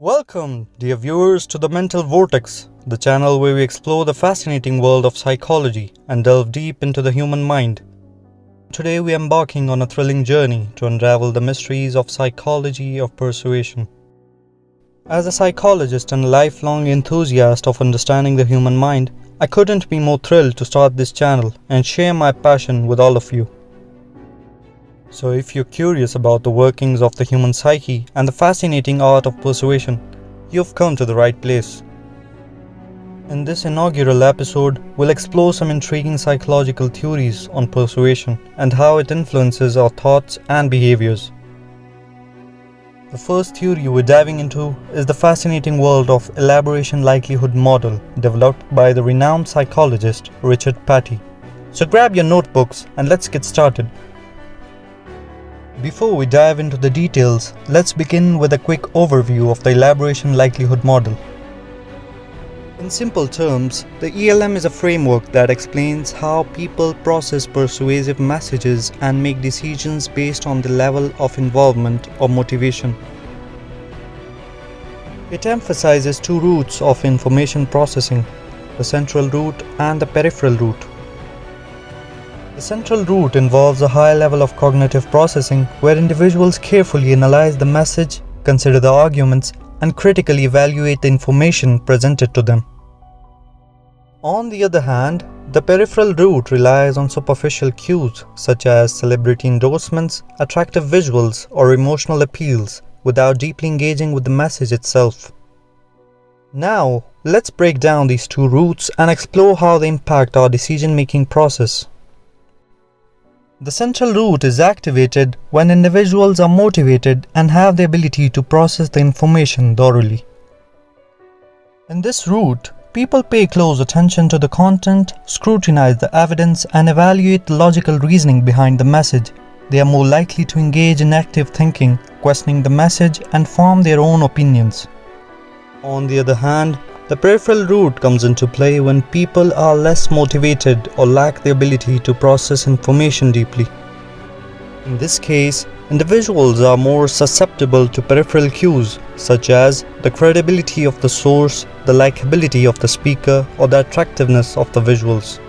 Welcome, dear viewers, to the Mental Vortex, the channel where we explore the fascinating world of psychology and delve deep into the human mind. Today we are embarking on a thrilling journey to unravel the mysteries of psychology of persuasion. As a psychologist and a lifelong enthusiast of understanding the human mind, I couldn't be more thrilled to start this channel and share my passion with all of you. So if you're curious about the workings of the human psyche and the fascinating art of persuasion, you've come to the right place. In this inaugural episode, we'll explore some intriguing psychological theories on persuasion and how it influences our thoughts and behaviors. The first theory we're diving into is the fascinating world of Elaboration Likelihood Model developed by the renowned psychologist Richard Patty. So grab your notebooks and let's get started. Before we dive into the details, let's begin with a quick overview of the Elaboration Likelihood Model. In simple terms, the ELM is a framework that explains how people process persuasive messages and make decisions based on the level of involvement or motivation. It emphasizes two routes of information processing, the central route and the peripheral route. The central route involves a high level of cognitive processing where individuals carefully analyze the message, consider the arguments, and critically evaluate the information presented to them. On the other hand, the peripheral route relies on superficial cues such as celebrity endorsements, attractive visuals, or emotional appeals without deeply engaging with the message itself. Now, let's break down these two routes and explore how they impact our decision-making process. The central route is activated when individuals are motivated and have the ability to process the information thoroughly. In this route, people pay close attention to the content, scrutinize the evidence, and evaluate the logical reasoning behind the message. They are more likely to engage in active thinking, questioning the message, and form their own opinions. On the other hand, the peripheral route comes into play when people are less motivated or lack the ability to process information deeply. In this case, individuals are more susceptible to peripheral cues such as the credibility of the source, the likability of the speaker, or the attractiveness of the visuals.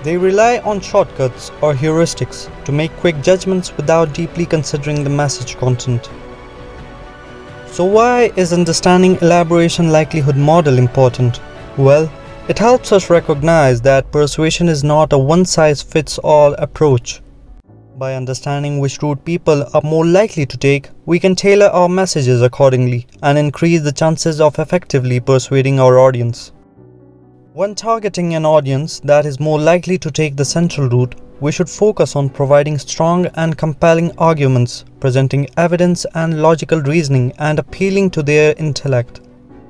They rely on shortcuts or heuristics to make quick judgments without deeply considering the message content. So why is understanding Elaboration Likelihood Model important? Well, it helps us recognize that persuasion is not a one-size-fits-all approach. By understanding which route people are more likely to take, we can tailor our messages accordingly and increase the chances of effectively persuading our audience. When targeting an audience that is more likely to take the central route, we should focus on providing strong and compelling arguments, presenting evidence and logical reasoning, and appealing to their intellect.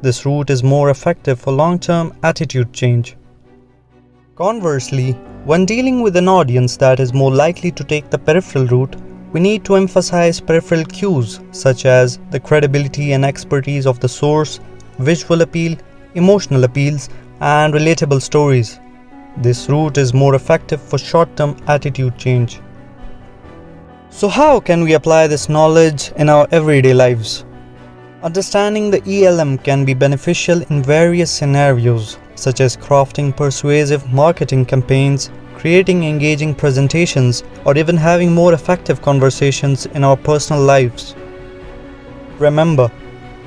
This route is more effective for long-term attitude change. Conversely, when dealing with an audience that is more likely to take the peripheral route, we need to emphasize peripheral cues such as the credibility and expertise of the source, visual appeal, emotional appeals, and relatable stories. This route is more effective for short-term attitude change. So how can we apply this knowledge in our everyday lives? Understanding the ELM can be beneficial in various scenarios, such as crafting persuasive marketing campaigns, creating engaging presentations, or even having more effective conversations in our personal lives. Remember,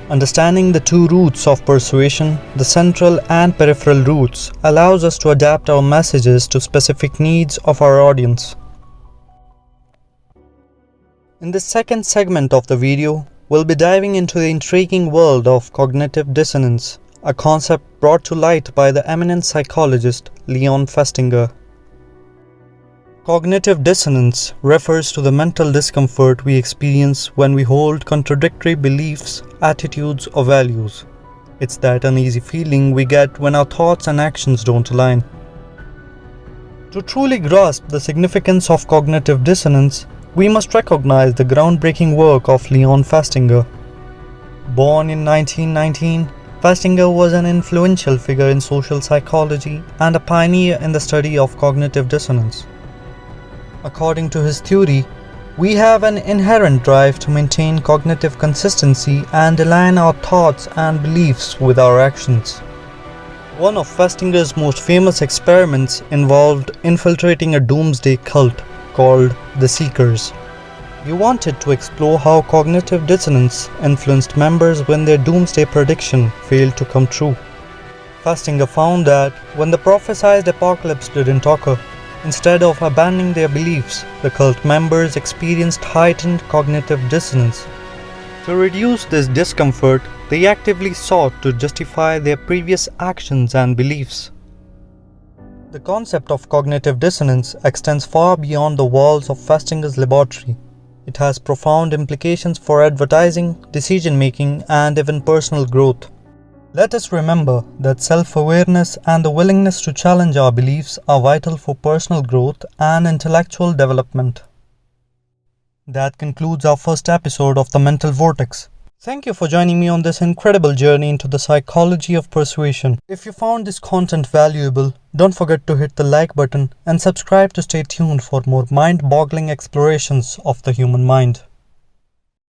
understanding the two routes of persuasion, the central and peripheral routes, allows us to adapt our messages to specific needs of our audience. In the second segment of the video, we'll be diving into the intriguing world of cognitive dissonance, a concept brought to light by the eminent psychologist FESTINGER. Cognitive dissonance refers to the mental discomfort we experience when we hold contradictory beliefs, attitudes, or values. It's that uneasy feeling we get when our thoughts and actions don't align. To truly grasp the significance of cognitive dissonance, we must recognize the groundbreaking work of FESTINGER. Born in 1919, FESTINGER was an influential figure in social psychology and a pioneer in the study of cognitive dissonance. According to his theory, We have an inherent drive to maintain cognitive consistency and align our thoughts and beliefs with our actions. One of Festinger's most famous experiments involved infiltrating a doomsday cult called the Seekers. He wanted to explore how cognitive dissonance influenced members when their doomsday prediction failed to come true. Festinger found that when the prophesied apocalypse didn't occur, instead of abandoning their beliefs, the cult members experienced heightened cognitive dissonance. To reduce this discomfort, they actively sought to justify their previous actions and beliefs. The concept of cognitive dissonance extends far beyond the walls of Festinger's laboratory. It has profound implications for advertising, decision-making, and even personal growth. Let us remember that self-awareness and the willingness to challenge our beliefs are vital for personal growth and intellectual development. That concludes our first episode of The Mental Vortex. Thank you for joining me on this incredible journey into the psychology of persuasion. If you found this content valuable, don't forget to hit the like button and subscribe to stay tuned for more mind-boggling explorations of the human mind.